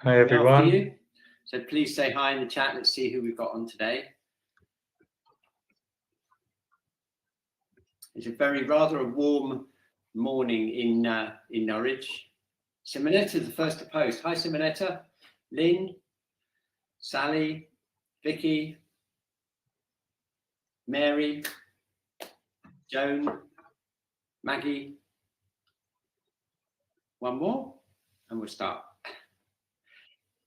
Hi, everyone. You. So please say hi in the chat. Let's see who we've got on today. It's a rather a warm morning in Norwich. Simonetta, the first to post. Hi, Simonetta. Lynn, Sally, Vicky, Mary, Joan, Maggie. One more, and we'll start.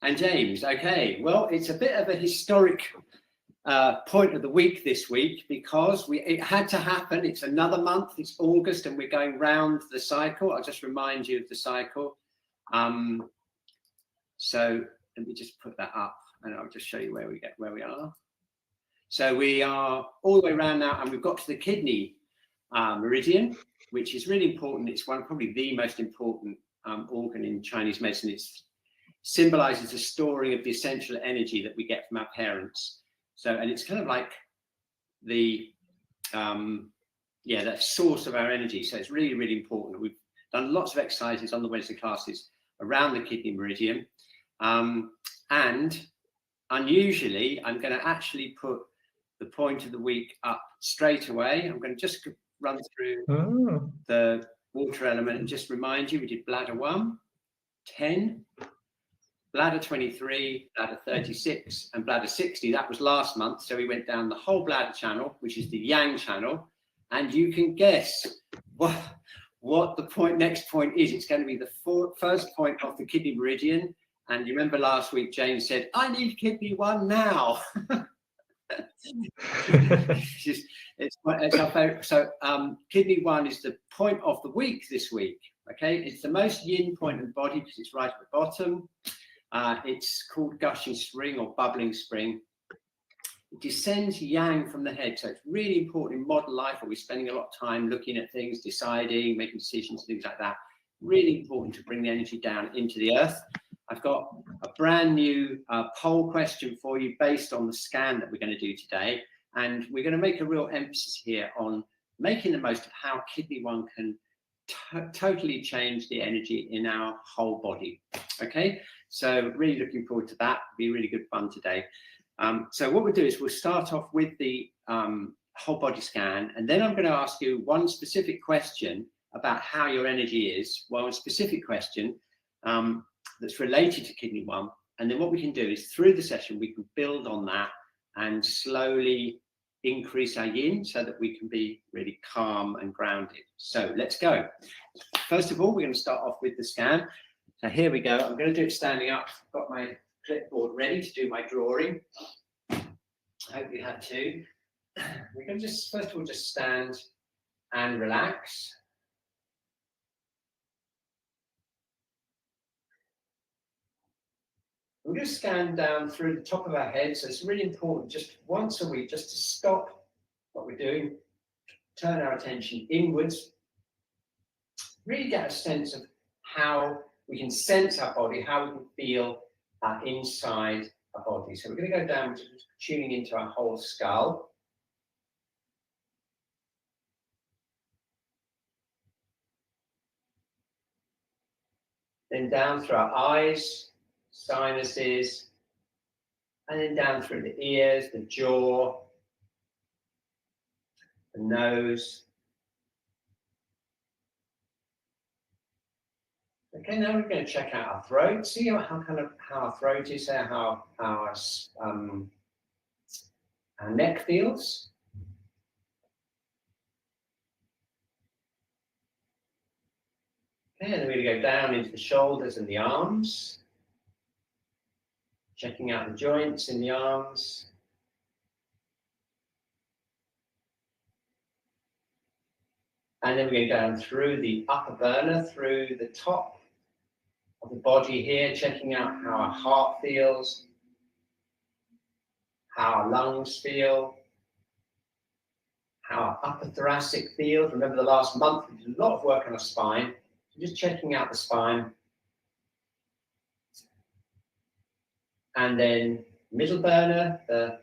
And James, okay. Well, it's a bit of a historic point of the week this week because it had to happen. It's another month. It's August, and we're going round the cycle. I'll just remind you of the cycle. So let me just put that up, and I'll just show you where we are. So we are all the way around now, and we've got to the kidney meridian, which is really important. It's probably the most important organ in Chinese medicine. It symbolizes the storing of the essential energy that we get from our parents. So, and it's kind of like the source of our energy. So it's really, really important. We've done lots of exercises on the Wednesday classes around the kidney meridian. And unusually, I'm going to actually put the point of the week up straight away. I'm going to just run through the water element and just remind you, we did bladder 1, 10, bladder 23, bladder 36, and bladder 60. That was last month. So we went down the whole bladder channel, which is the yang channel. And you can guess what the next point is. It's going to be the first point of the kidney meridian. And you remember last week, Jane said, I need kidney 1 now. it's our favorite. So kidney 1 is the point of the week this week. Okay, it's the most yin point of the body because it's right at the bottom. It's called gushing spring or bubbling spring. It descends yang from the head, so it's really important in modern life where we're spending a lot of time looking at things, deciding, making decisions, things like that. Really important to bring the energy down into the earth. I've got a brand new poll question for you based on the scan that we're going to do today. And we're going to make a real emphasis here on making the most of how kidney 1 can totally change the energy in our whole body. Okay, so really looking forward to that. It'll be really good fun today. So what we'll do is we'll start off with the whole body scan, and then I'm going to ask you one specific question about how your energy is. Well, a specific question that's related to kidney 1, and then what we can do is through the session we can build on that and slowly increase our yin so that we can be really calm and grounded. So let's go. First of all, we're going to start off with the scan. So here we go. I'm going to do it standing up. I've got my clipboard ready to do my drawing. I hope you have too. We're going to just first of all just stand and relax. We're going to scan down through the top of our head, so it's really important just once a week just to stop what we're doing, turn our attention inwards, really get a sense of how we can sense our body, how we can feel inside our body. So we're going to go down to tuning into our whole skull. Then down through our eyes, sinuses, and then down through the ears, the jaw, the nose. Okay, now we're going to check out our throat, see how our throat is, how our neck feels. Okay, and then we're going to go down into the shoulders and the arms, checking out the joints in the arms. And then we're going down through the upper burner, through the top of the body here, checking out how our heart feels, how our lungs feel, how our upper thoracic feels. Remember the last month we did a lot of work on our spine, so just checking out the spine. And then middle burner, the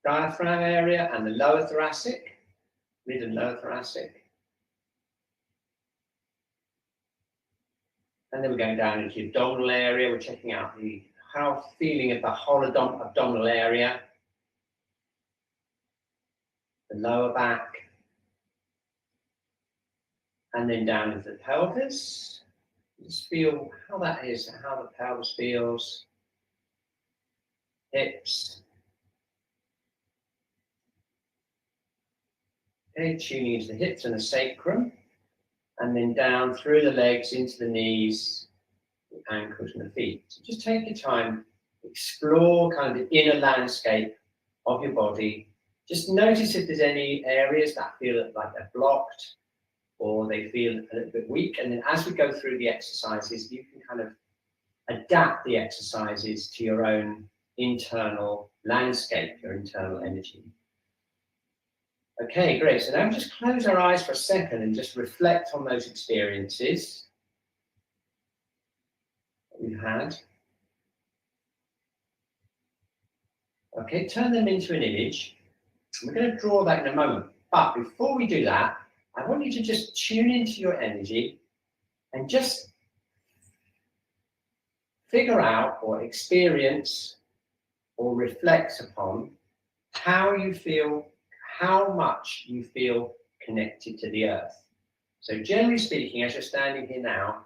diaphragm area, and the lower thoracic, mid and lower thoracic. And then we're going down into the abdominal area. We're checking out the feeling of the whole abdominal area, the lower back, and then down into the pelvis. Just feel how that is, how the pelvis feels, hips. Okay, tuning into the hips and the sacrum, and then down through the legs into the knees, the ankles and the feet. So just take your time, explore kind of the inner landscape of your body. Just notice if there's any areas that feel like they're blocked or they feel a little bit weak. And then as we go through the exercises, you can kind of adapt the exercises to your own internal landscape, your internal energy. Okay, great. So now just close our eyes for a second and just reflect on those experiences that we've had. Okay, turn them into an image. We're going to draw that in a moment. But before we do that, I want you to just tune into your energy and just figure out or experience or reflect upon how you feel, how much you feel connected to the earth. So generally speaking, as you're standing here now,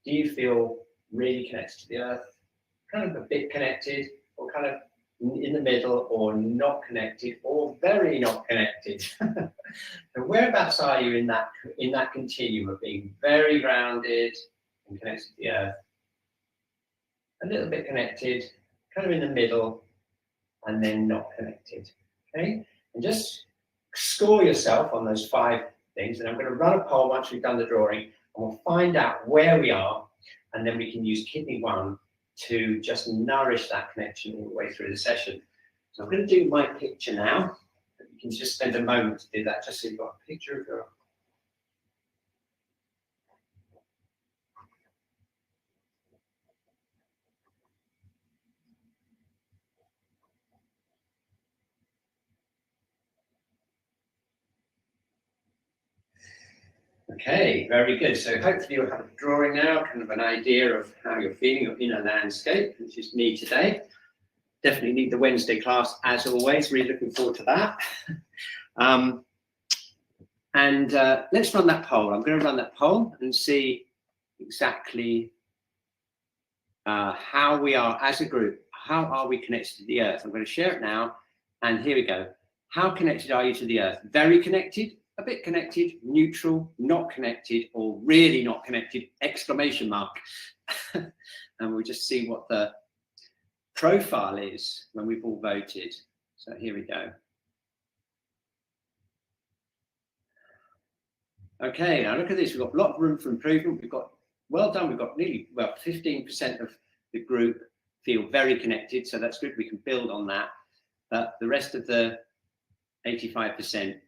do you feel really connected to the earth, kind of a bit connected, or kind of in the middle, or not connected, or very not connected? And whereabouts are you in that continuum of being very grounded and connected to the earth, a little bit connected, kind of in the middle, and then not connected? Okay, and just score yourself on those 5 things, and I'm going to run a poll once we've done the drawing, and we'll find out where we are, and then we can use kidney 1 to just nourish that connection all the way through the session. So I'm going to do my picture now. You can just spend a moment to do that, just so you've got a picture of your. Okay, very good. So hopefully you'll have a drawing now, kind of an idea of how you're feeling, your inner landscape, which is me today. Definitely need the Wednesday class as always. Really looking forward to that. Let's run that poll. I'm going to run that poll and see exactly how we are as a group. How are we connected to the earth? I'm going to share it now. And here we go. How connected are you to the earth? Very connected, a bit connected, neutral, not connected, or really not connected, exclamation mark. And we'll just see what the profile is when we've all voted. So here we go. Okay, now look at this. We've got a lot of room for improvement. We've got, well done, we've got nearly, well, 15% of the group feel very connected, so that's good. We can build on that. But the rest of the 85%,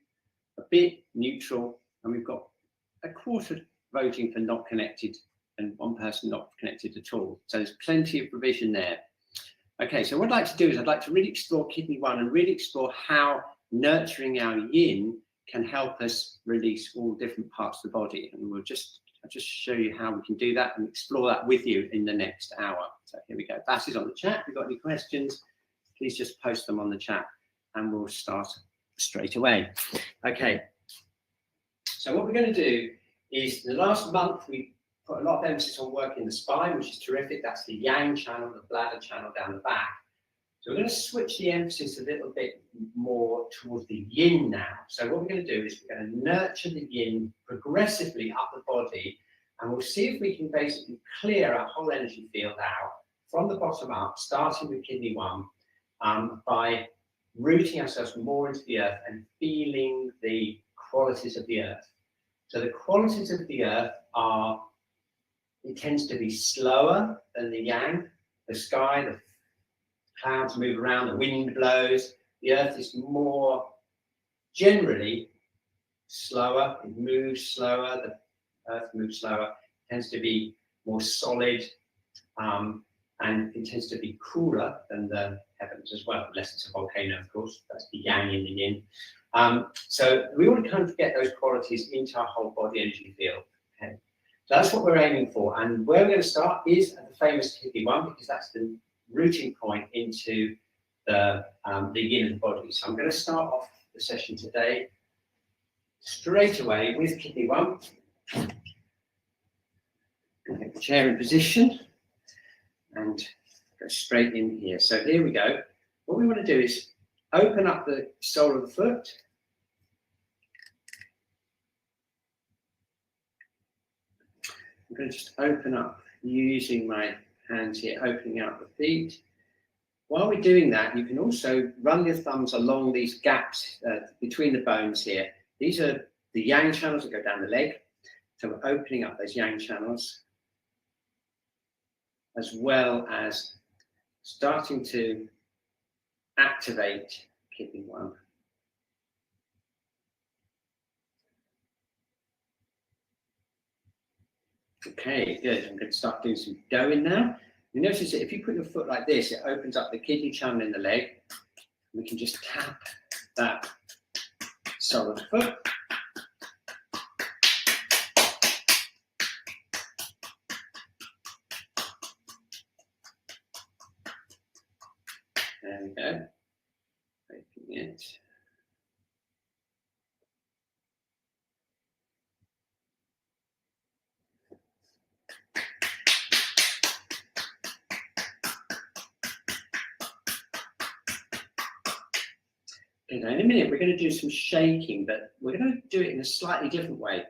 a bit neutral, and we've got a quarter voting for not connected and 1 person not connected at all. So there's plenty of provision there. Okay, so what I'd like to do is I'd like to really explore kidney 1 and really explore how nurturing our yin can help us release all different parts of the body. And I'll just show you how we can do that and explore that with you in the next hour. So here we go. Bass is on the chat. If you've got any questions, please just post them on the chat and we'll start straight away. Okay. So what we're going to do is, the last month we put a lot of emphasis on working the spine, which is terrific. That's the yang channel, the bladder channel down the back. So we're going to switch the emphasis a little bit more towards the yin now. So what we're going to do is we're going to nurture the yin progressively up the body, and we'll see if we can basically clear our whole energy field out from the bottom up, starting with kidney 1, by rooting ourselves more into the earth and feeling the qualities of the earth. So the qualities of the earth are, it tends to be slower than the yang. The sky, the clouds move around, the wind blows. The earth is more generally slower, it moves slower, the earth moves slower, it tends to be more solid, and it tends to be cooler than the heavens as well, unless it's a volcano, of course. That's the yang in the yin. So we want to kind of get those qualities into our whole body energy field. Okay. So that's what we're aiming for. And where we're going to start is at the famous kidney one, because that's the routing point into the yin of the body. So I'm going to start off the session today straight away with kidney one. Get the chair in position and go straight in here. So here we go. What we want to do is open up the sole of the foot. I'm going to just open up using my hands here, opening out the feet. While we're doing that, you can also run your thumbs along these gaps between the bones here. These are the yang channels that go down the leg. So we're opening up those yang channels, as well as starting to activate kidney one. Okay, good. I'm going to start doing some going now. You notice that if you put your foot like this, it opens up the kidney channel in the leg. We can just tap that sole of the foot. There we go. Opening it. Okay, now in a minute we're going to do some shaking, but we're going to do it in a slightly different way.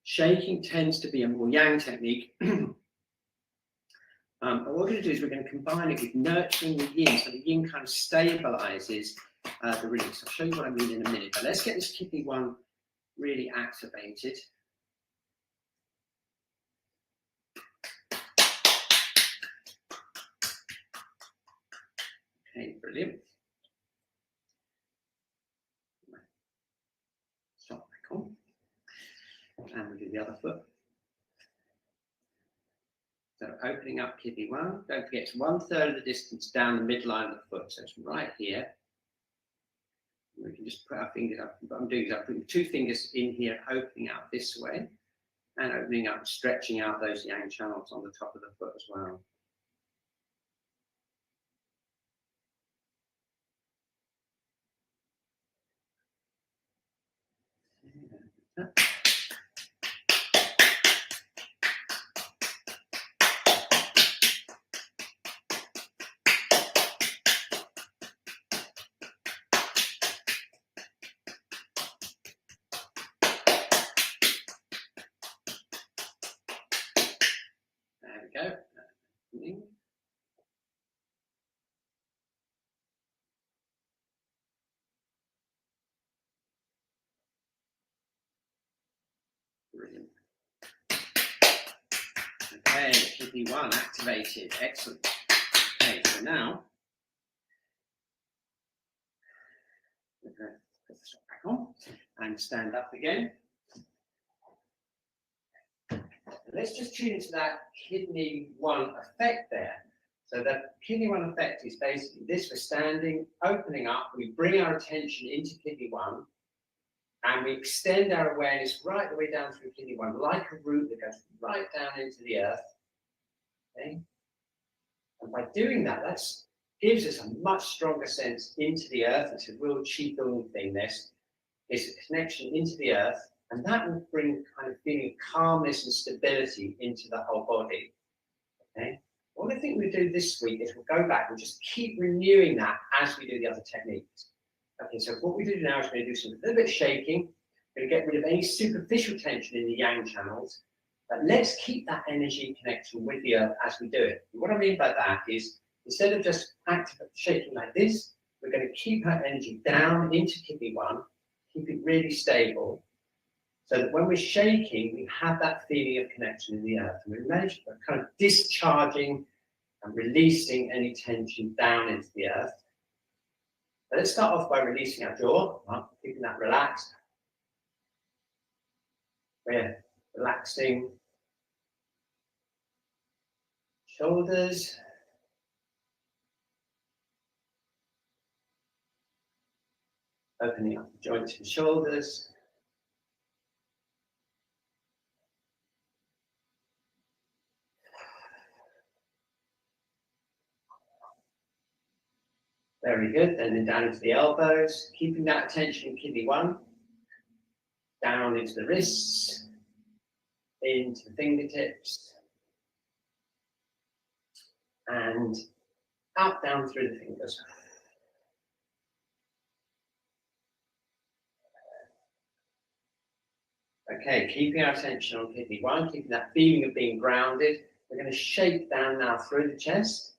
Shaking tends to be a more yang technique. And what we're going to do is we're going to combine it with nurturing the yin, so the yin kind of stabilizes the release. I'll show you what I mean in a minute, but let's get this kidney one really activated. Okay, brilliant. Stop back on. And we'll do the other foot. So opening up kidney one. Don't forget, it's 1/3 of the distance down the midline of the foot. So it's right here. We can just put our fingers up. What I'm doing is I'm putting 2 fingers in here, opening out this way, and opening up, stretching out those yang channels on the top of the foot as well. There we go. Brilliant. Okay, kidney one activated. Excellent. Okay, so now we're going to put the strap back on and stand up again. Let's just tune into that kidney one effect there. So that kidney one effect is basically this: we're standing, opening up, we bring our attention into kidney one, and we extend our awareness right the way down through kidney one, like a root that goes right down into the earth. Okay? And by doing that, that gives us a much stronger sense into the earth. It's a real Qi Gong thing, this. It's a connection into the earth, and that will bring kind of feeling of calmness and stability into the whole body. Okay? What I think we'll do this week is we'll go back and just keep renewing that as we do the other techniques. Okay, so what we do now is we're going to do some little bit of shaking. We're going to get rid of any superficial tension in the yang channels. But let's keep that energy connection with the earth as we do it. And what I mean by that is, instead of just active shaking like this, we're going to keep our energy down into kidney one, keep it really stable, so that when we're shaking, we have that feeling of connection in the earth. And we manage kind of discharging and releasing any tension down into the earth. So let's start off by releasing our jaw, keeping that relaxed. We're relaxing shoulders. Opening up the joints and shoulders. Very good. And then down into the elbows, keeping that attention in kidney 1. Down into the wrists, into the fingertips, and out, down through the fingers. Okay, keeping our attention on kidney 1, keeping that feeling of being grounded. We're going to shake down now through the chest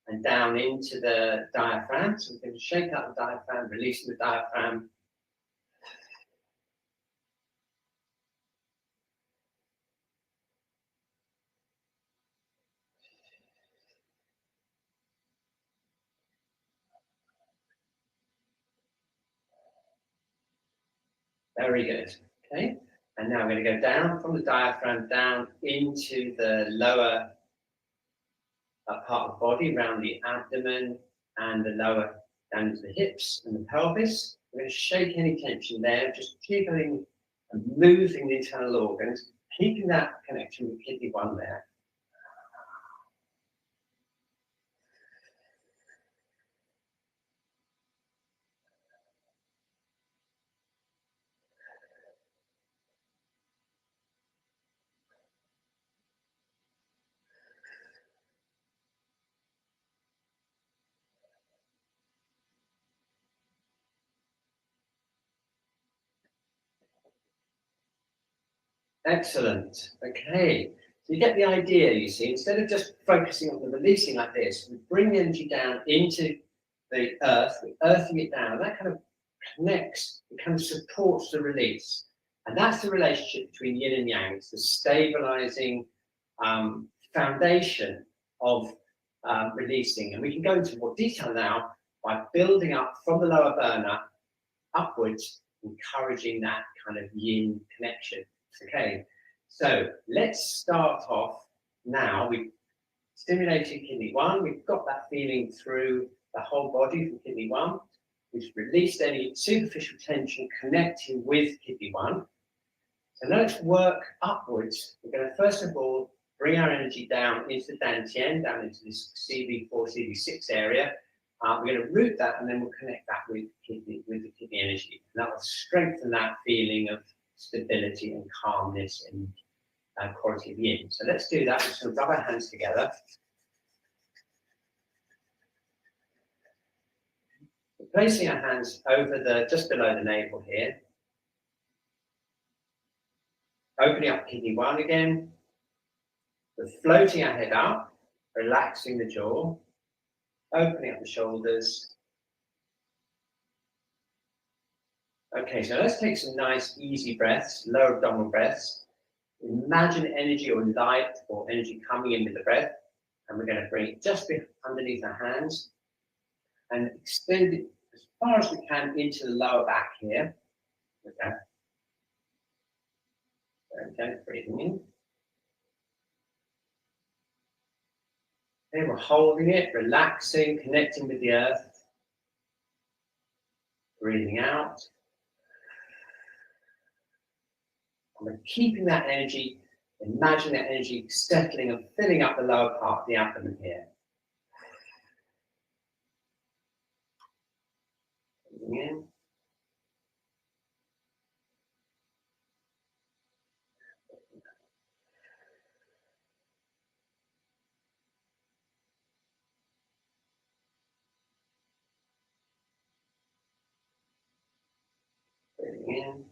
and down into the diaphragm. So we're going to shake out the diaphragm, releasing the diaphragm. Very good. Okay, and now I'm going to go down from the diaphragm down into the lower part of the body, around the abdomen and the lower, down into the hips and the pelvis. We're going to shake any tension there, just jiggling and moving the internal organs, keeping that connection with kidney 1 there. Excellent. Okay. So you get the idea, you see, instead of just focusing on the releasing like this, we bring the energy down into the earth, we're earthing it down, and that kind of connects, it kind of supports the release. And that's the relationship between yin and yang. It's the stabilizing foundation of releasing. And we can go into more detail now by building up from the lower burner upwards, encouraging that kind of yin connection. Okay, so let's start off now. We've stimulated kidney 1. We've got that feeling through the whole body from kidney 1. We've released any superficial tension connecting with kidney 1. So now let's work upwards. We're going to first of all bring our energy down into the dantian, down into this CV4, CV6 area. We're going to root that, and then we'll connect that with the kidney energy. And that will strengthen that feeling of stability and calmness and quality of yin. So let's do that. We're just going to rub our hands together. We're placing our hands over just below the navel here. Opening up kidney 1 again. We're floating our head up, relaxing the jaw, opening up the shoulders. Okay, so let's take some nice, easy breaths, lower abdominal breaths. Imagine energy or light or energy coming in with the breath, and we're going to bring it just underneath our hands and extend it as far as we can into the lower back here. Okay. Okay, breathing in. Okay, we're holding it, relaxing, connecting with the earth. Breathing out. And we're keeping that energy, imagine that energy settling and filling up the lower part of the abdomen here. Breathing in. Breathing in.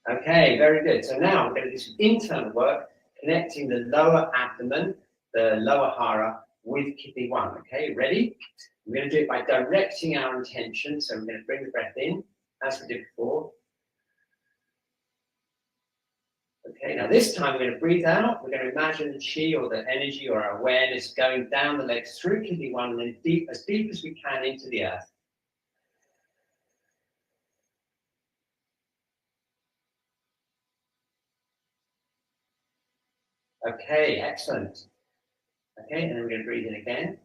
Okay, very good. So now we're going to do some internal work, connecting the lower abdomen, the lower hara, with kidney 1. Okay, ready? We're going to do it by directing our intention. So we're going to bring the breath in, as we did before. Okay, now this time we're going to breathe out. We're going to imagine the Qi or the energy or our awareness going down the legs through kidney 1 and then deep as we can into the earth. Okay, excellent. Okay, and then we're going to breathe in again.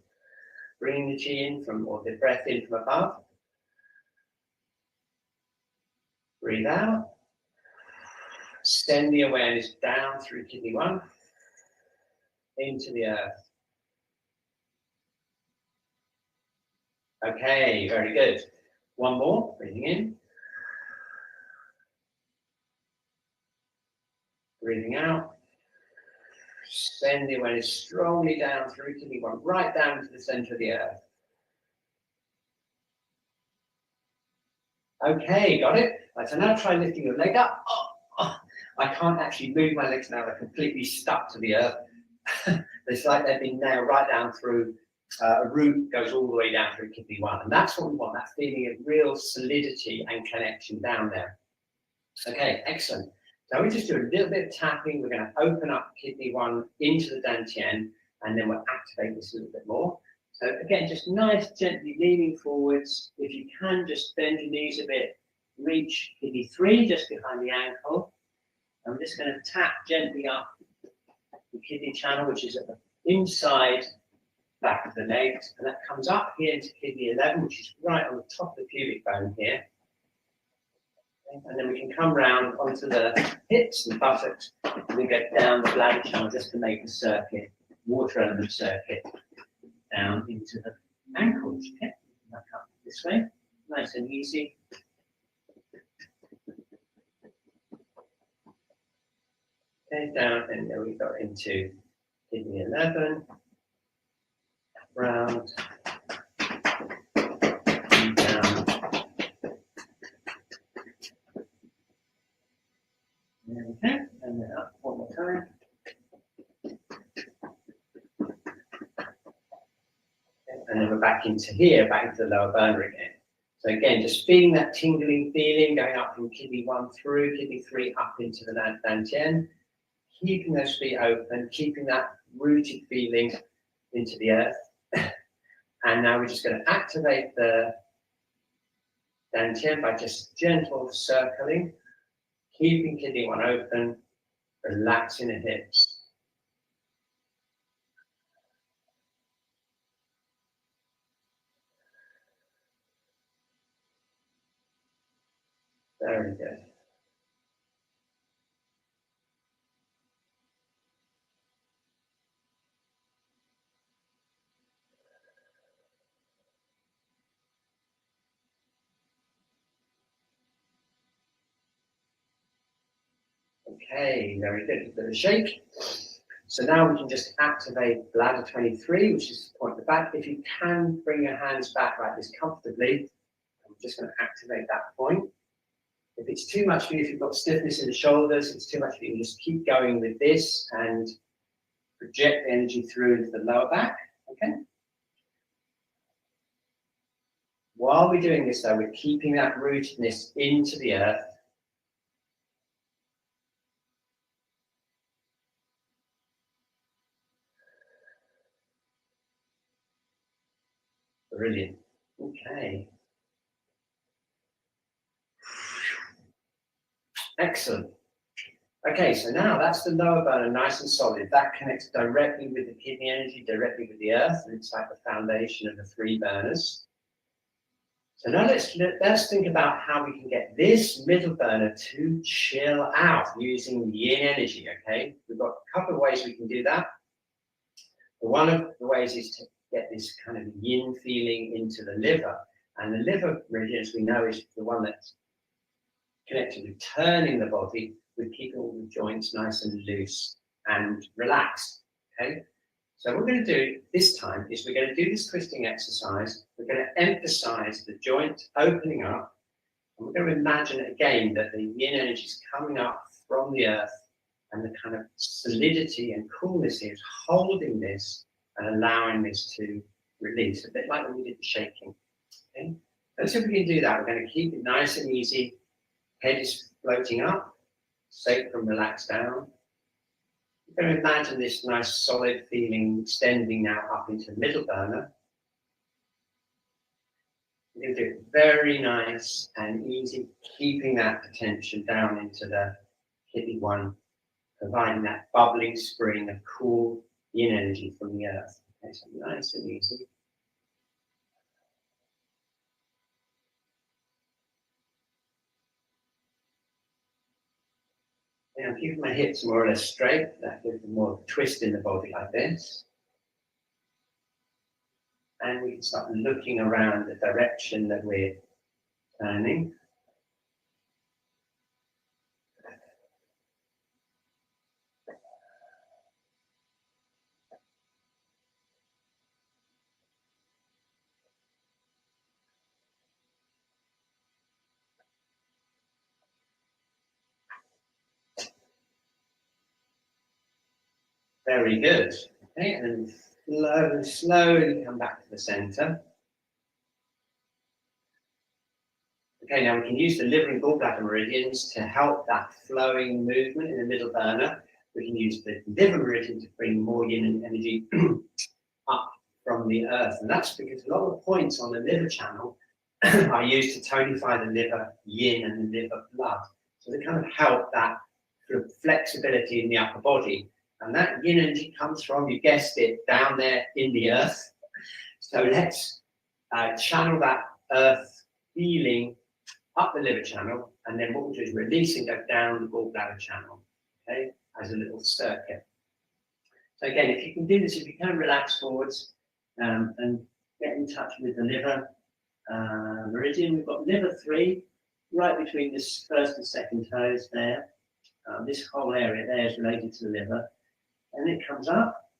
Bringing the Qi in or the breath in from above. Breathe out. Send the awareness down through kidney 1 into the earth. Okay, very good. One more, breathing in. Breathing out. Send the awareness strongly down through kidney 1, right down to the center of the earth. Okay, got it? Right, so now try lifting your leg up. I can't actually move my legs now, they're completely stuck to the earth. It's like they've been nailed right down through, a root goes all the way down through kidney 1. And that's what we want, that feeling of real solidity and connection down there. Okay, excellent. So we just do a little bit of tapping. We're going to open up kidney 1 into the dantian, and then we'll activate this a little bit more. So again, just nice, gently leaning forwards. If you can, just bend your knees a bit. Reach kidney 3 just behind the ankle. I'm just going to tap gently up the kidney channel, which is at the inside back of the legs, and that comes up here into kidney 11, which is right on the top of the pubic bone here. And then we can come round onto the hips and buttocks, and we go down the bladder channel just to make the circuit, water element circuit, down into the ankles. Okay, back up this way, nice and easy. Okay, down, and then we go into kidney 11, round, and down. Okay, and then up one more time. And then we're back into here, back into the lower burner again. So again, just feeling that tingling feeling going up from kidney 1 through kidney 3 up into the dantian. Keeping those feet open, keeping that rooted feeling into the earth. And now we're just going to activate the dantian by just gentle circling, keeping kidney 1 open, relaxing the hips. Very good. Okay, very good. A bit of a shake. So now we can just activate bladder 23, which is the point at the back. If you can bring your hands back like this comfortably, I'm just going to activate that point. If it's too much for you, if you've got stiffness in the shoulders, it's too much for you, just keep going with this and project the energy through into the lower back. Okay. While we're doing this, though, we're keeping that rootedness into the earth. Brilliant. Okay. Excellent. Okay, so now that's the lower burner, nice and solid. That connects directly with the kidney energy, directly with the earth, and it's like the foundation of the 3 burners. So now let's think about how we can get this middle burner to chill out using yin energy, okay? We've got a couple of ways we can do that. One of the ways is to get this kind of yin feeling into the liver. And the liver meridian, as we know, is the one that's connected with turning the body, with keeping all the joints nice and loose and relaxed, okay? So what we're going to do this time is we're going to do this twisting exercise. We're going to emphasize the joint opening up. And we're going to imagine again that the yin energy is coming up from the earth, and the kind of solidity and coolness here is holding this and allowing this to release, a bit like when we did the shaking. Okay? So if we can do that, we're going to keep it nice and easy. Head is floating up, sacrum relaxed down. We're going to imagine this nice solid feeling extending now up into the middle burner. We're going to do it very nice and easy, keeping that attention down into the kidney 1, providing that bubbling spring of cool yin energy from the earth. Okay, so nice and easy. I'm keeping my hips more or less straight. That gives them more of a twist in the body like this. And we can start looking around the direction that we're turning. Very good. Okay, and then slowly come back to the center. Okay, now we can use the liver and gallbladder meridians to help that flowing movement in the middle burner. We can use the liver meridian to bring more yin energy up from the earth. And that's because a lot of points on the liver channel are used to tonify the liver yin and the liver blood. So they kind of help that sort of flexibility in the upper body. And that yin energy comes from, you guessed it, down there in the earth. So let's channel that earth feeling up the liver channel, and then what we'll do is release and go down the gallbladder channel, okay, as a little circuit. So again, if you can do this, if you can relax forwards and get in touch with the liver meridian. We've got liver 3 right between this first and second toes there. This whole area there is related to the liver, and it comes up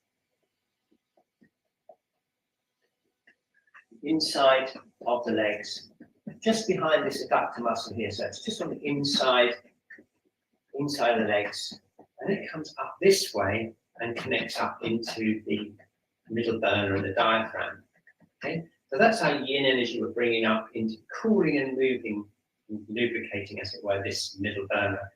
inside of the legs, just behind this adductor muscle here. So it's just on the inside of the legs, and it comes up this way and connects up into the middle burner and the diaphragm. Okay, so that's our yin energy we're bringing up into cooling and moving, lubricating, as it were, this middle burner.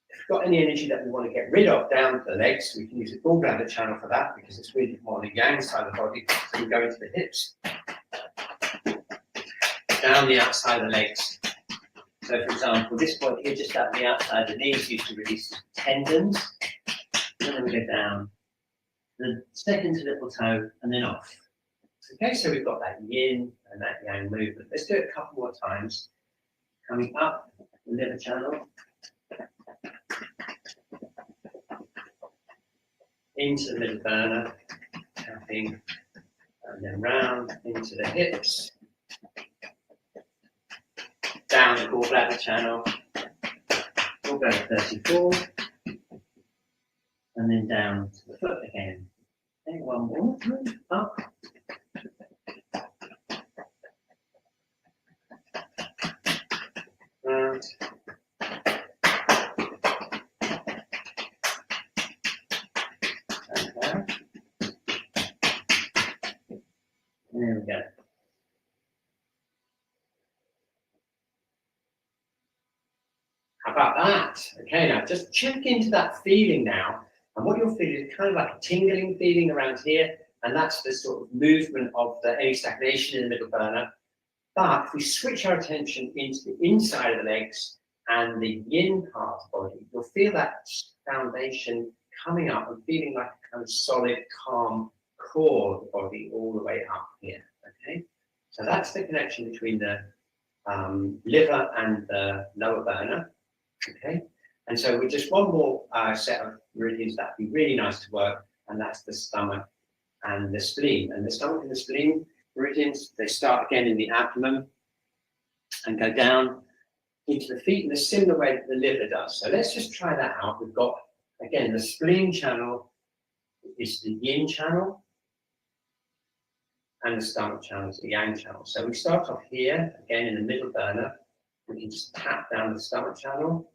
If we've got any energy that we want to get rid of down the legs, we can use the gallbladder channel for that, because it's really more on the yang side of the body. So we go into the hips, down the outside of the legs. So for example, this point here, just up the outside of the knees, used to release tendons, and then we go down the second little toe and then off. Okay, so we've got that yin and that yang movement. Let's do it a couple more times. Coming up the liver channel, into the middle burner, tapping, and then round into the hips, down the gallbladder channel, gallbladder 34, and then down to the foot again. Okay, one more, up, round, and down. There we go. How about that? Okay, now just check into that feeling now. And what you're feeling is kind of like a tingling feeling around here. And that's the sort of movement of any stagnation in the middle burner. But if we switch our attention into the inside of the legs and the yin part of the body, you'll feel that foundation coming up and feeling like a kind of solid, calm core of the body all the way up here. Okay, so that's the connection between the liver and the lower burner. Okay, and so with just one more set of meridians, that'd be really nice to work, and that's the stomach and the spleen. And the stomach and the spleen meridians, they start again in the abdomen and go down into the feet in a similar way that the liver does. So let's just try that out. We've got, again, the spleen channel is the yin channel, and the stomach channel is the yang channel. So we start off here, again in the middle burner. We can just tap down the stomach channel.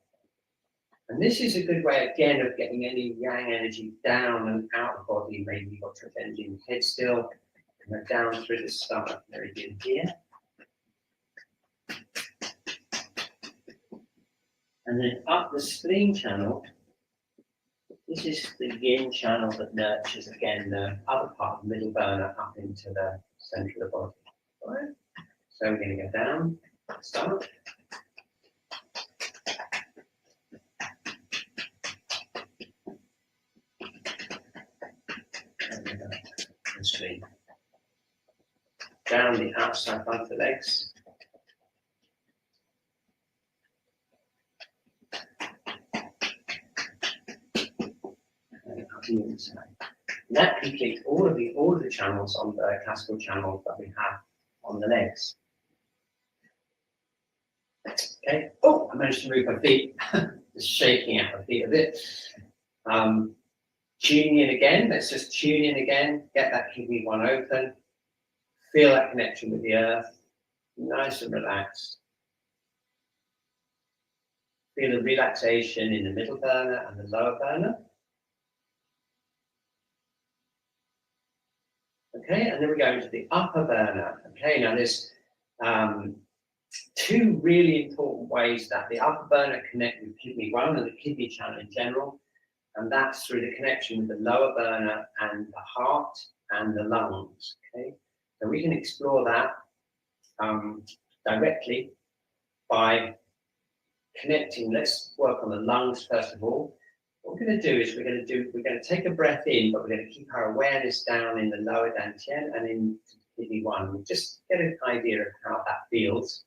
And this is a good way, again, of getting any yang energy down and out of the body. Maybe you've got your energy in the head still. Go down through the stomach meridian here. And then up the spleen channel. This is the yin channel that nurtures, again, the other part of the middle burner up into the center of the body. All right? So we're going to go down the stomach. And spleen. Down the outside part of the legs. inside. And that completes all of the channels on the classical channels that we have on the legs. Okay. Oh, I managed to move my feet. Just shaking out my feet a bit. Tuning in again. Let's just tune in again. Get that kidney one open. Feel that connection with the earth. Nice and relaxed. Feel the relaxation in the middle burner and the lower burner. Okay, and then we go into the upper burner. Okay, now there's two really important ways that the upper burner connect with kidney one and the kidney channel in general, and that's through the connection with the lower burner and the heart and the lungs. Okay, so we can explore that directly by connecting. Let's work on the lungs first of all. What we're going to do is we're going to take a breath in, but we're going to keep our awareness down in the lower dantian and in kidney one. We'll just get an idea of how that feels.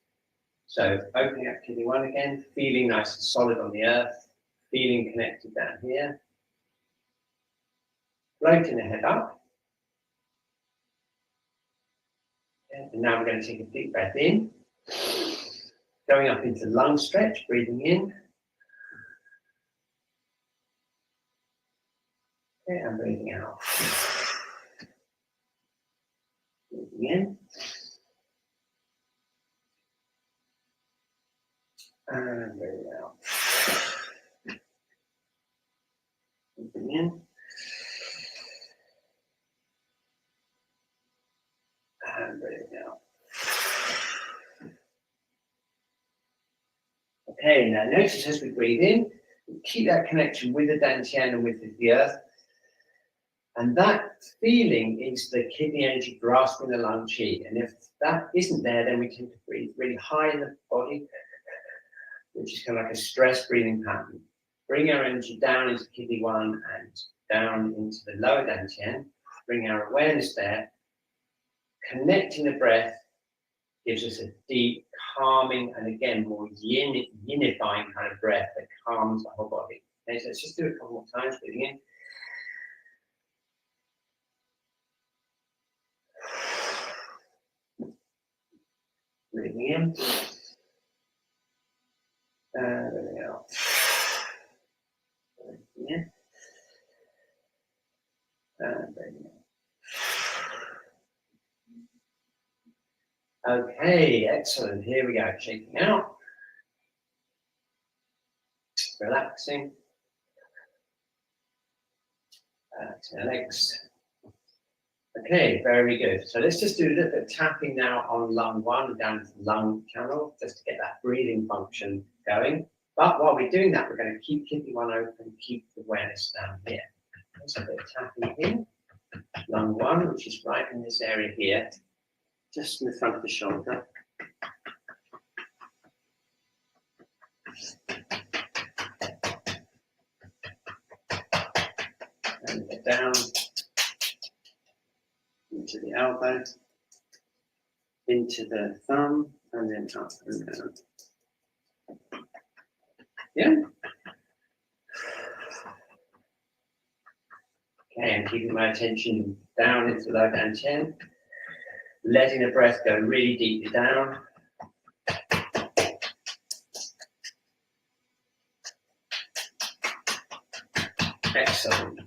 So opening up kidney one again, feeling nice and solid on the earth, feeling connected down here. Floating the head up. And now we're going to take a deep breath in. Going up into lung stretch, breathing in. Okay, and breathing out. Breathing in. And breathing out. Breathing in. And breathing out. Okay, now notice as we breathe in, keep that connection with the dantian and with the earth. And that feeling is the kidney energy grasping the lung chi. And if that isn't there, then we tend to breathe really high in the body, which is kind of like a stress breathing pattern. Bring our energy down into kidney one and down into the lower dantian. Bring our awareness there. Connecting the breath gives us a deep, calming, and again, more yinifying kind of breath that calms the whole body. Okay, so let's just do it a couple more times, breathing in. Breathing in. And breathing out. Breathing in. And breathing out. Okay, excellent. Here we go. Shaking out. Relaxing. To the legs. Okay, very good. So let's just do a little bit of tapping now on lung one, down to the lung channel, just to get that breathing function going. But while we're doing that, we're going to keep kidney one open, keep the awareness down here. So a bit of tapping here. Lung one, which is right in this area here, just in the front of the shoulder. And get down into the elbow, into the thumb, and then up and down. Yeah. Okay, and keeping my attention down into the lower dantian, letting the breath go really deeply down. Excellent.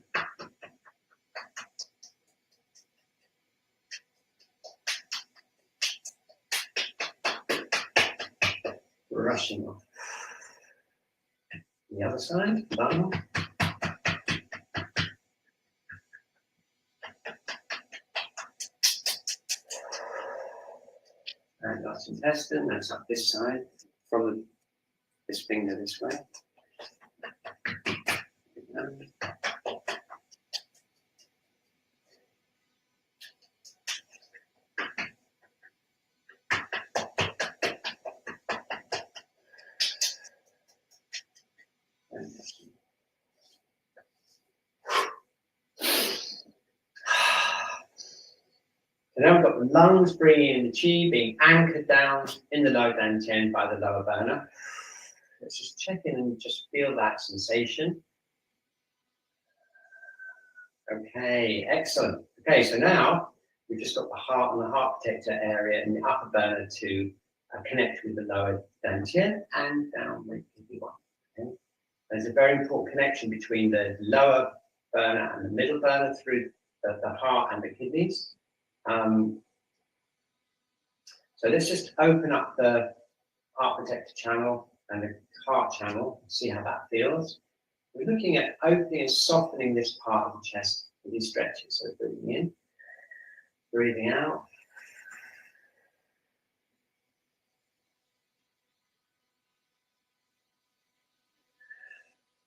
Brushing off. The other side, lung. And last intestine, that's up this side, from this finger this way. So now we've got the lungs bringing in the chi, being anchored down in the lower dantian by the lower burner. Let's just check in and just feel that sensation. Okay, excellent. Okay, so now we've just got the heart and the heart protector area in the upper burner to connect with the lower dantian and down with PD1. Okay? There's a very important connection between the lower burner and the middle burner through the heart and the kidneys. So let's just open up the heart protector channel and the heart channel, see how that feels. We're looking at opening and softening this part of the chest with these stretches. So breathing in, breathing out.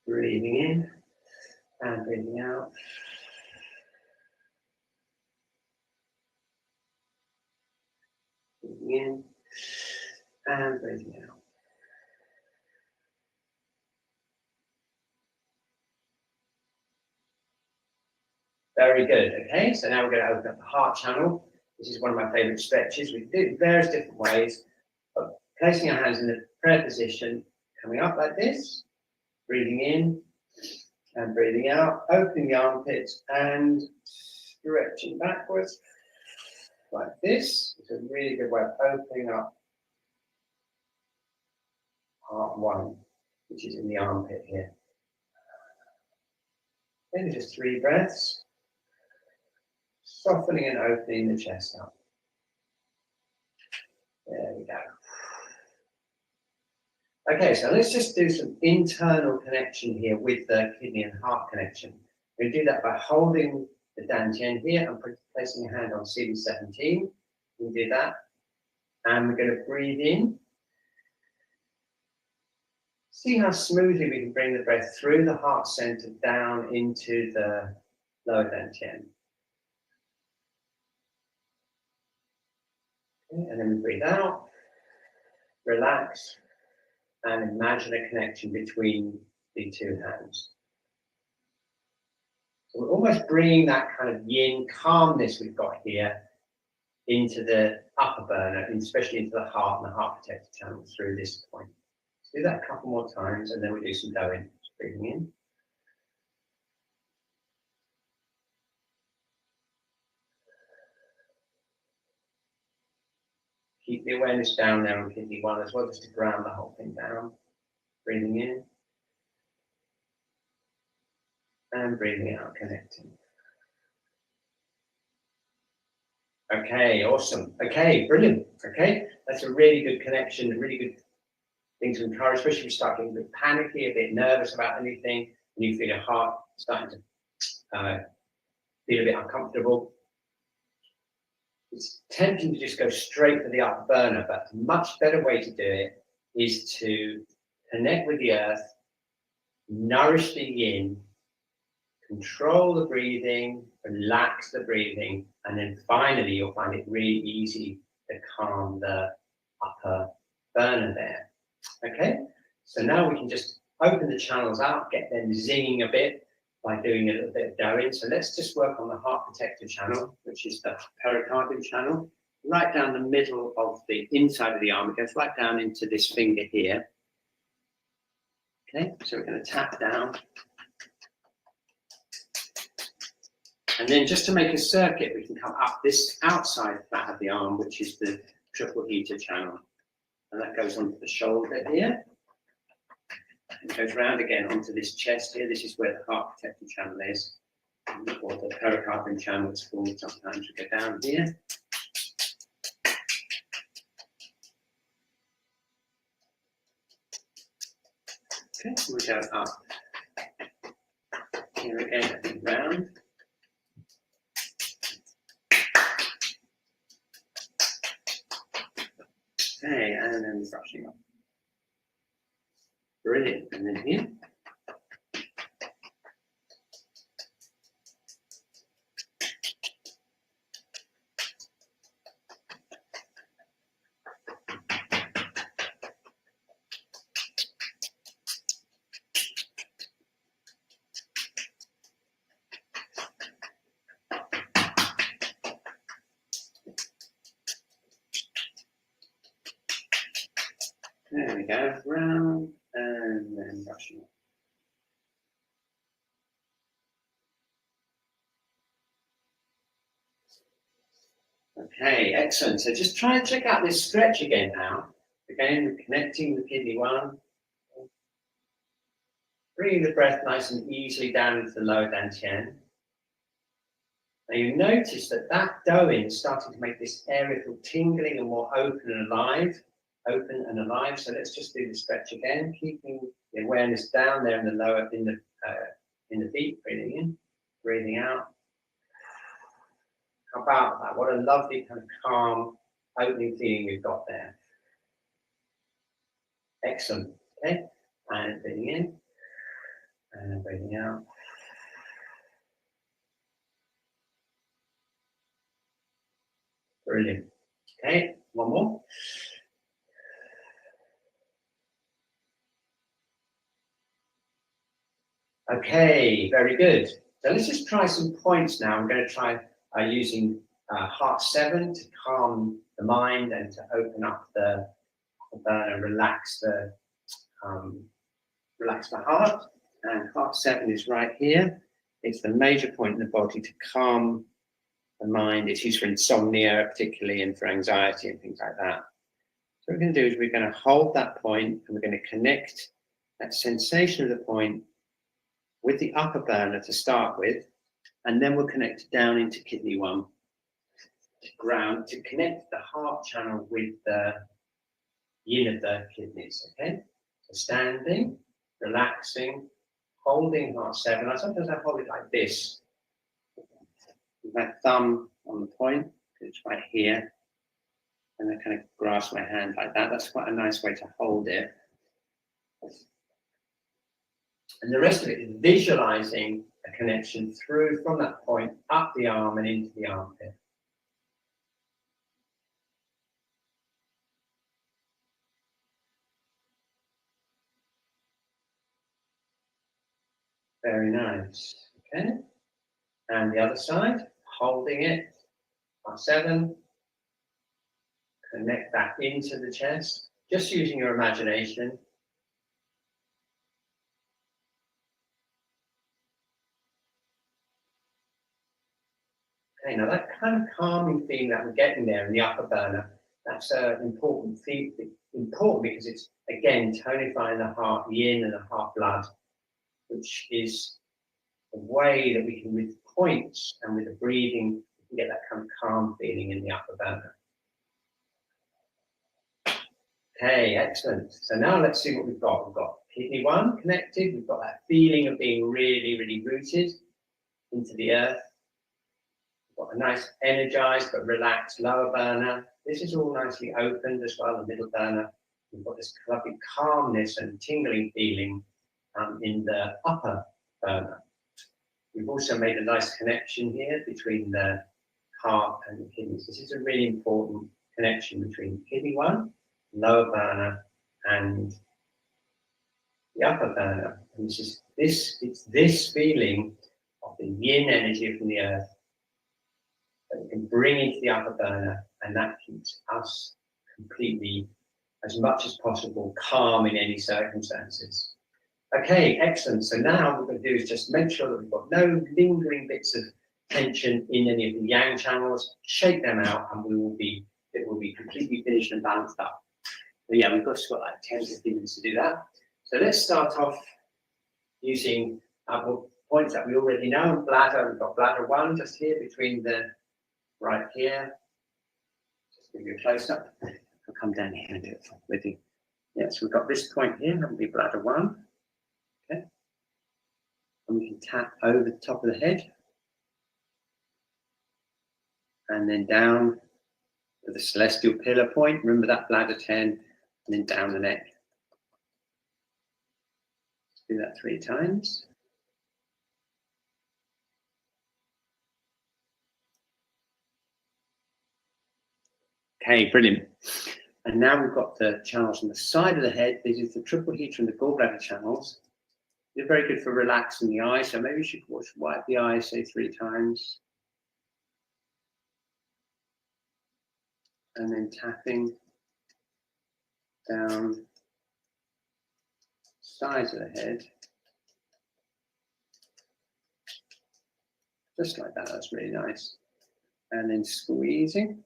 Breathing in and breathing out. Breathing in and breathing out. Very good. Okay, so now we're going to open up the heart channel. This is one of my favorite stretches. We can do it various different ways, but placing our hands in the prayer position, coming up like this, breathing in and breathing out, opening the armpits and stretching backwards like this. It's a really good way of opening up heart one, which is in the armpit here. Maybe just 3 breaths, softening and opening the chest up. There we go. Okay, so let's just do some internal connection here with the kidney and heart connection. We do that by holding the dantian here and placing a hand on CD17. We do that, and we're going to breathe in. See how smoothly we can bring the breath through the heart center down into the lower dantian. Okay, and then we breathe out, relax, and imagine a connection between the 2 hands. So we're almost bringing that kind of yin calmness we've got here into the upper burner, and especially into the heart and the heart protector channel through this point. Let's do that a couple more times, and then we do some going. Just breathing in. Keep the awareness down there on kidney 1 as well, just to ground the whole thing down. Breathing in. And breathing out, connecting. Okay, awesome. Okay, brilliant. Okay, that's a really good connection, a really good thing to encourage, especially if you start getting a bit panicky, a bit nervous about anything, and you feel your heart starting to feel a bit uncomfortable. It's tempting to just go straight for the upper burner, but a much better way to do it is to connect with the earth, nourish the yin, control the breathing, relax the breathing, and then finally you'll find it really easy to calm the upper burner there. Okay, so now we can just open the channels out, get them zinging a bit by doing a little bit of doing. So let's just work on the heart protector channel, which is the pericardium channel, right down the middle of the inside of the arm. It goes right down into this finger here. Okay, so we're going to tap down. And then just to make a circuit, we can come up this outside flat of the arm, which is the triple heater channel. And that goes onto the shoulder here. It goes round again onto this chest here. This is where the heart protector channel is, or the pericardium channel it's called. Sometimes we go down here. Okay, we go up here again and round. Okay, and then brushing up. Brilliant. And then here. There we go, round and then brushing up. Okay, excellent. So just try and check out this stretch again now. Again, connecting the kidney one. Bringing the breath nice and easily down into the lower dantian. Now you notice that that doing is starting to make this area feel tingling and more open and alive. Open and alive. So let's just do the stretch again, keeping the awareness down there in the lower, in the feet. Breathing in, breathing out. How about that? What a lovely kind of calm, opening feeling we've got there. Excellent. Okay, and breathing in and breathing out. Brilliant. Okay, one more. Okay, very good. So let's just try some points now. I'm going to try using heart 7 to calm the mind and to open up the burner, relax the heart. And heart 7 is right here. It's the major point in the body to calm the mind. It's used for insomnia, particularly, and for anxiety and things like that. So what we're going to do is we're going to hold that point and we're going to connect that sensation of the point with the upper burner to start with, and then we'll connect down into kidney 1 to ground, to connect the heart channel with the yin of the kidneys. Okay, so standing, relaxing, holding heart 7. Sometimes I hold it like this, with my thumb on the point. It's right here, and I kind of grasp my hand like that. That's quite a nice way to hold it. And the rest of it is visualizing a connection through from that point up the arm and into the armpit. Very nice. Okay. And the other side, holding it. Heart 7. Connect that into the chest, just using your imagination. Okay, now that kind of calming feeling that we're getting there in the upper burner, that's an important because it's, again, tonifying the heart yin and the heart blood, which is a way that we can, with points and with the breathing, we can get that kind of calm feeling in the upper burner. Okay, excellent. So now let's see what we've got. We've got kidney 1 connected. We've got that feeling of being really, really rooted into the earth. Got a nice energized but relaxed lower burner. This is all nicely opened as well, the middle burner. We've got this lovely calmness and tingling feeling in the upper burner. We've also made a nice connection here between the heart and the kidneys. This is a really important connection between kidney 1, lower burner, and the upper burner. And it's this feeling of the yin energy from the earth that we can bring into the upper burner, and that keeps us completely, as much as possible, calm in any circumstances. Okay, excellent. So now what we're going to do is just make sure that we've got no lingering bits of tension in any of the yang channels, shake them out, and it will be completely finished and balanced up. But yeah, we've got like 10-15 minutes to do that. So let's start off using points that we already know. Bladder, we've got bladder 1 just here between the right here. Just give you a close up. I'll come down here and do it with you. Yeah, so we've got this point here, that would be bladder 1. Okay. And we can tap over the top of the head. And then down to the celestial pillar point. Remember that bladder 10, and then down the neck. Let's do that 3 times. Okay, brilliant. And now we've got the channels on the side of the head. These are the triple heater and the gallbladder channels. They're very good for relaxing the eyes. So maybe you should wipe the eyes, say 3 times. And then tapping down sides of the head. Just like that, that's really nice. And then squeezing.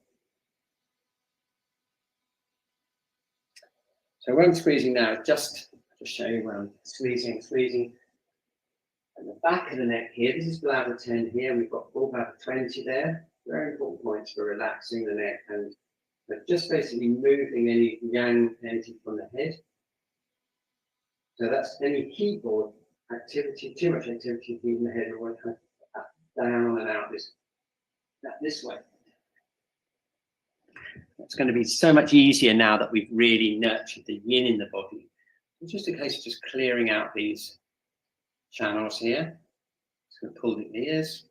So where I'm squeezing now, just to show you where I'm squeezing. And the back of the neck here, this is bladder 10 here, we've got gallbladder 20 there. Very important points for relaxing the neck and just basically moving any yang energy from the head. So that's any keyboard activity, too much activity in the head, we want to kind of down and out this way. It's going to be so much easier now that we've really nurtured the yin in the body. It's just a case of just clearing out these channels here. Just going to pull the ears.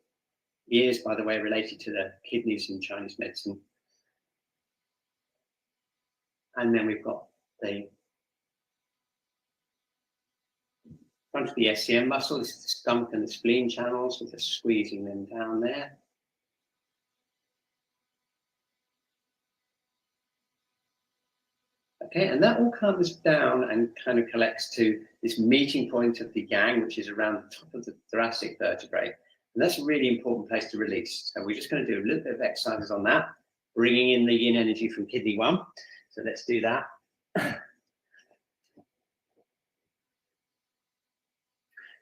Ears, by the way, related to the kidneys in Chinese medicine. And then we've got the front of the SCM muscle. This is the stomach and the spleen channels. We're just squeezing them down there. Okay, and that all comes down and kind of collects to this meeting point of the yang, which is around the top of the thoracic vertebrae. And that's a really important place to release. So we're just going to do a little bit of exercises on that, bringing in the yin energy from kidney 1. So let's do that.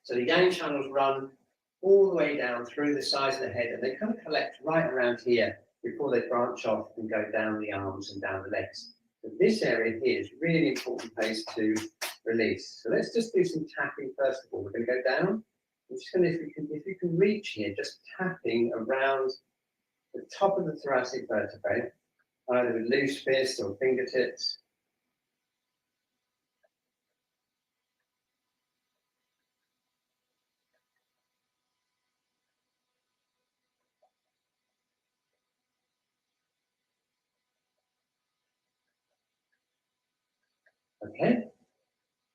So the yang channels run all the way down through the sides of the head, and they kind of collect right around here before they branch off and go down the arms and down the legs. So this area here is a really important place to release. So let's just do some tapping first of all. We're going to go down. I'm just going to, if you can reach here, just tapping around the top of the thoracic vertebrae, either with loose fists or fingertips. Okay,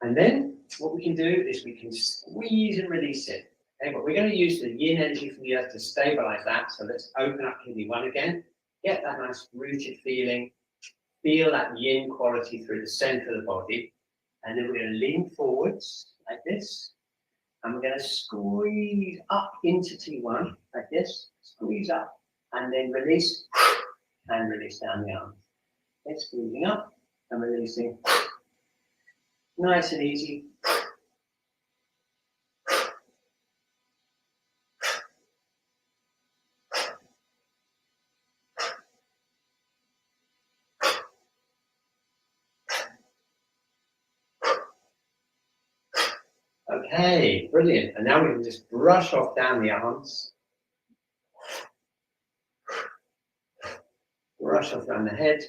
and then what we can do is we can squeeze and release it. Okay, but we're going to use the yin energy from the earth to stabilize that. So let's open up kidney 1 again, get that nice rooted feeling, feel that yin quality through the center of the body, and then we're going to lean forwards like this, and we're going to squeeze up into T1 like this, squeeze up, and then release, and release down the arm. Okay, squeezing up and releasing. Nice and easy. Okay, brilliant. And now we can just brush off down the arms. Brush off down the head.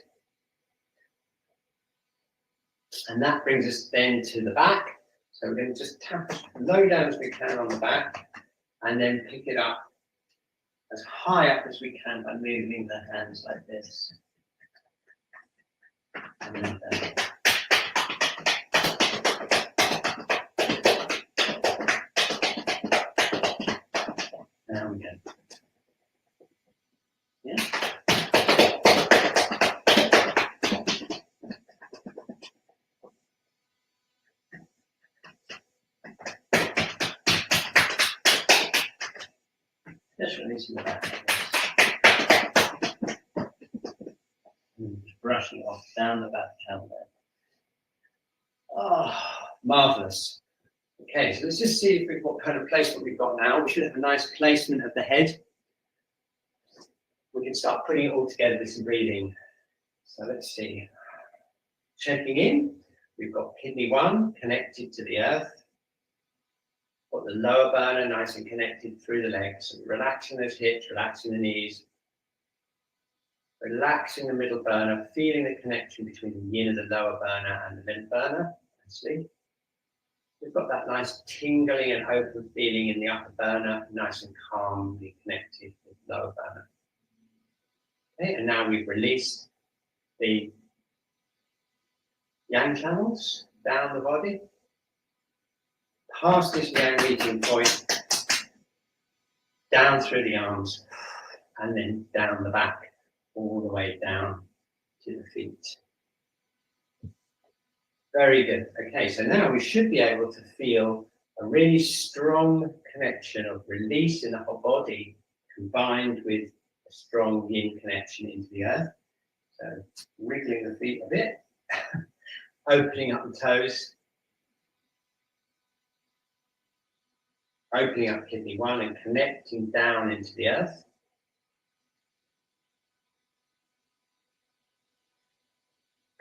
And that brings us then to the back. So we're going to just tap as low down as we can on the back, and then pick it up as high up as we can by moving the hands like this. And then down. There we go. Yeah. Just releasing the back. And just brushing off down the back channel there. Oh, marvelous. Okay, so let's just see what kind of placement we've got now. We should have a nice placement of the head. We can start putting it all together with some breathing. So let's see. Checking in, we've got kidney 1 connected to the earth. Got the lower burner nice and connected through the legs. So relaxing those hips, relaxing the knees. Relaxing the middle burner, feeling the connection between the yin of the lower burner and the middle burner. Nicely. We've got that nice tingling and open feeling in the upper burner, nice and calmly connected with the lower burner. Okay, and now we've released the yang channels down the body, past this yang meeting point, down through the arms, and then down the back, all the way down to the feet. Very good. Okay, so now we should be able to feel a really strong connection of release in the whole body combined with a strong yin connection into the earth. So wiggling the feet a bit. Opening up the toes. Opening up kidney 1 and connecting down into the earth.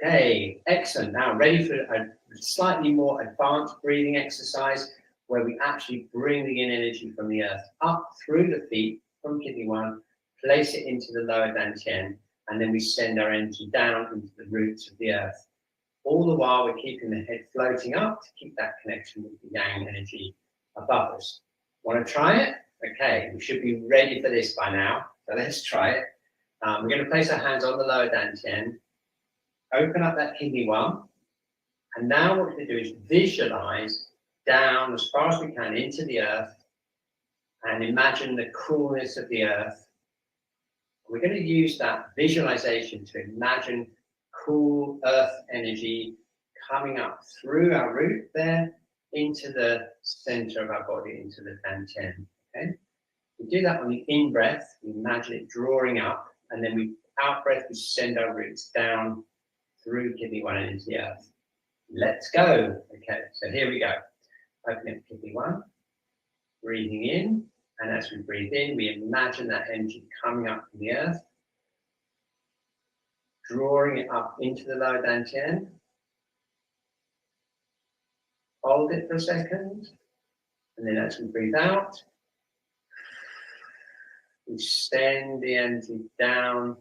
Okay, excellent. Now ready for a slightly more advanced breathing exercise where we actually bring the yin energy from the earth up through the feet from kidney 1, place it into the lower dantian, and then we send our energy down into the roots of the earth. All the while we're keeping the head floating up to keep that connection with the yang energy above us. Want to try it? Okay, we should be ready for this by now. So let's try it. We're going to place our hands on the lower dantian, open up that kidney 1, and now what we're going to do is visualize down as far as we can into the earth and imagine the coolness of the earth. We're going to use that visualization to imagine cool earth energy coming up through our root there into the center of our body, into the dantian. Okay, we do that on the in breath. We imagine it drawing up, and then we out breath. We send our roots down through kidney 1 and into the earth. Let's go. Okay, so here we go. Opening up kidney 1, breathing in, and as we breathe in, we imagine that energy coming up from the earth, drawing it up into the lower dantian. Hold it for a second, and then as we breathe out, we send the energy down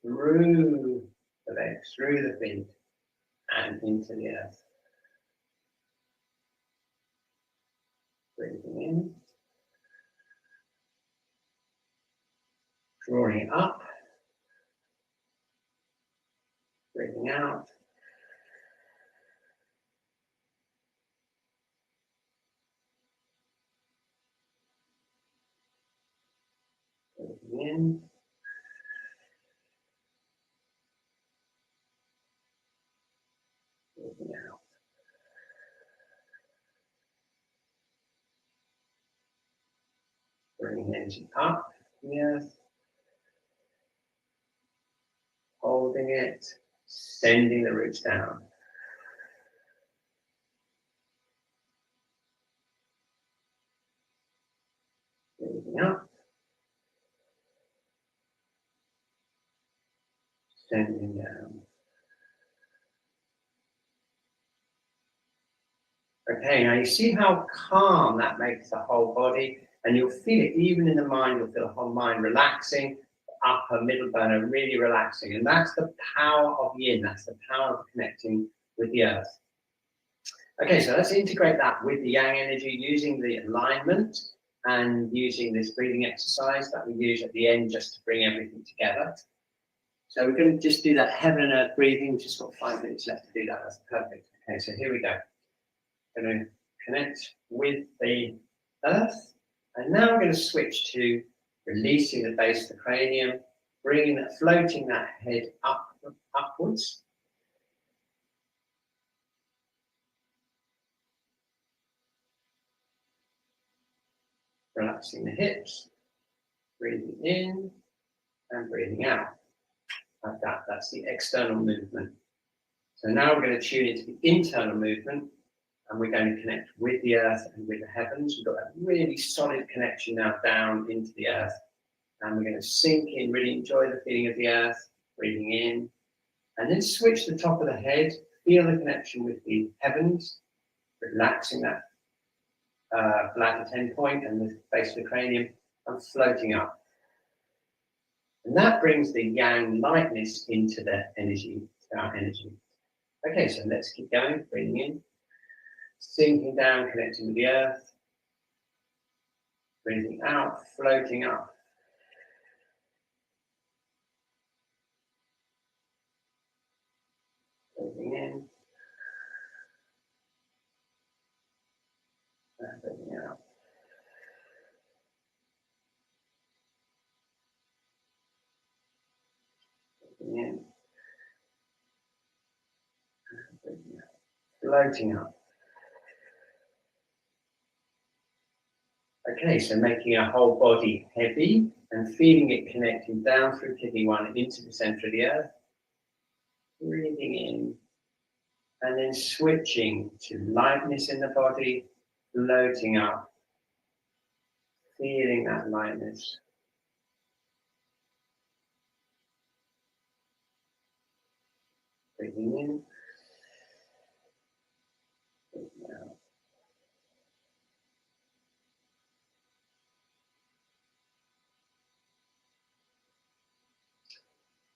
through the legs, through the feet, and into the earth. Breathing in, drawing it up, breathing out, breathing in, breathing out. Bringing energy up from the earth, holding it, sending the roots down. Breathing up, sending down. Okay, now you see how calm that makes the whole body, and you'll feel it even in the mind. You'll feel the whole mind relaxing, upper, middle bone are really relaxing, and that's the power of yin. That's the power of connecting with the earth. Okay, so let's integrate that with the yang energy using the alignment and using this breathing exercise that we use at the end just to bring everything together. So we're going to just do that heaven and earth breathing. We've just got 5 minutes left to do that. That's perfect. Okay, so here we go. I'm going to connect with the earth, and now we're going to switch to releasing the base of the cranium, bringing that, floating that head upwards. Relaxing the hips, breathing in and breathing out. Like that. That's the external movement. So now we're going to tune into the internal movement, and we're going to connect with the earth and with the heavens. We've got a really solid connection now down into the earth. And we're going to sink in, really enjoy the feeling of the earth, breathing in, and then switch the top of the head, feel the connection with the heavens, relaxing that bladder 10 point and the base of the cranium, and floating up. And that brings the yang lightness into the energy, our energy. Okay, so let's keep going, breathing in, sinking down, connecting with the earth, breathing out, floating up. Breathing in, and breathing out. Breathing in, and breathing out. Floating up. Okay, so making our whole body heavy and feeling it connecting down through kidney 1 into the center of the earth. Breathing in And then switching to lightness in the body, floating up, feeling that lightness. Breathing in, breathing out.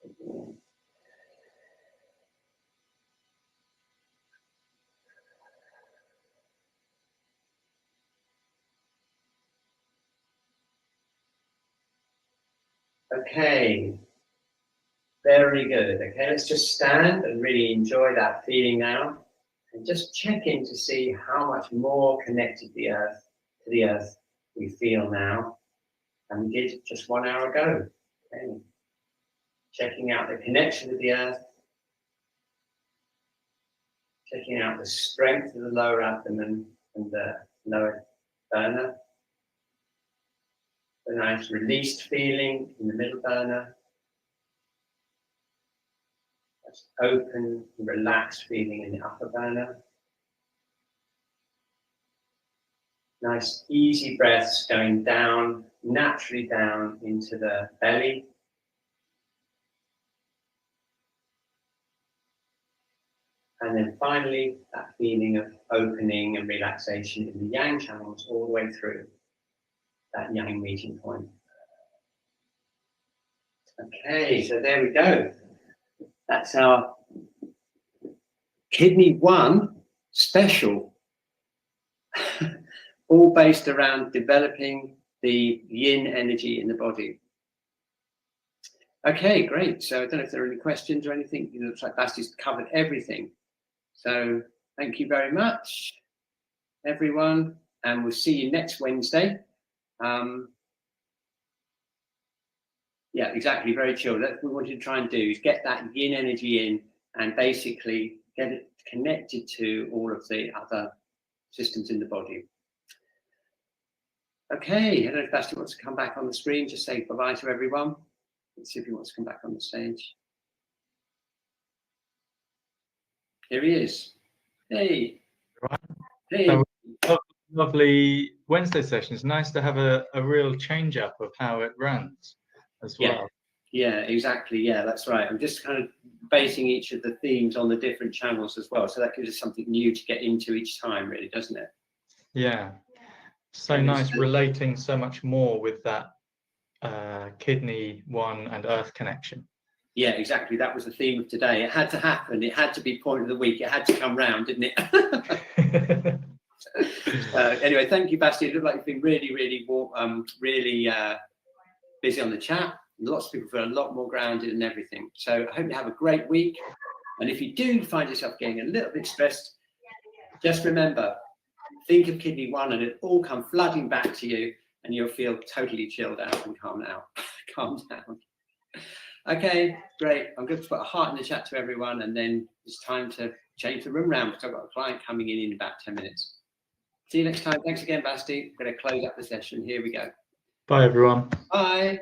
Breathing in. Okay, very good. Okay, let's just stand and really enjoy that feeling now, and just check in to see how much more connected to the earth we feel now than we did just 1 hour ago. Okay. Checking out the connection with the earth, checking out the strength of the lower abdomen and the lower burner. A nice released feeling in the middle burner. That's open, relaxed feeling in the upper burner. Nice easy breaths going down, naturally down into the belly. And then finally, that feeling of opening and relaxation in the yang channels all the way through that yang meeting point. Okay, so there we go. That's our Kidney 1 special, all based around developing the yin energy in the body. Okay, great. So I don't know if there are any questions or anything. It looks like Basti's covered everything. So thank you very much, everyone, and we'll see you next Wednesday. Yeah, exactly, very chill. That's what we wanted to try and do, is get that yin energy in and basically get it connected to all of the other systems in the body. Okay, I don't know if Basti wants to come back on the screen, just say bye-bye to everyone. Let's see if he wants to come back on the stage. Here he is. Hey. Right. Hey. Lovely Wednesday session. It's nice to have a real change up of how it runs as well. Yeah, exactly. Yeah, that's right. I'm just kind of basing each of the themes on the different channels as well. So that gives us something new to get into each time, really, doesn't it? Yeah. So nice relating so much more with that Kidney 1 and Earth connection. Yeah, exactly. That was the theme of today. It had to happen. It had to be point of the week. It had to come round, didn't it? Anyway, thank you, Basti. It looked like you've been really, really busy on the chat. Lots of people feel a lot more grounded and everything. So I hope you have a great week. And if you do find yourself getting a little bit stressed, just remember, think of Kidney 1 and it'll all come flooding back to you and you'll feel totally chilled out and calm down. Okay, great. I'm going to put a heart in the chat to everyone, and then it's time to change the room round because I've got a client coming in about 10 minutes. See you next time. Thanks again, Basti. I'm going to close up the session. Here we go. Bye, everyone. Bye.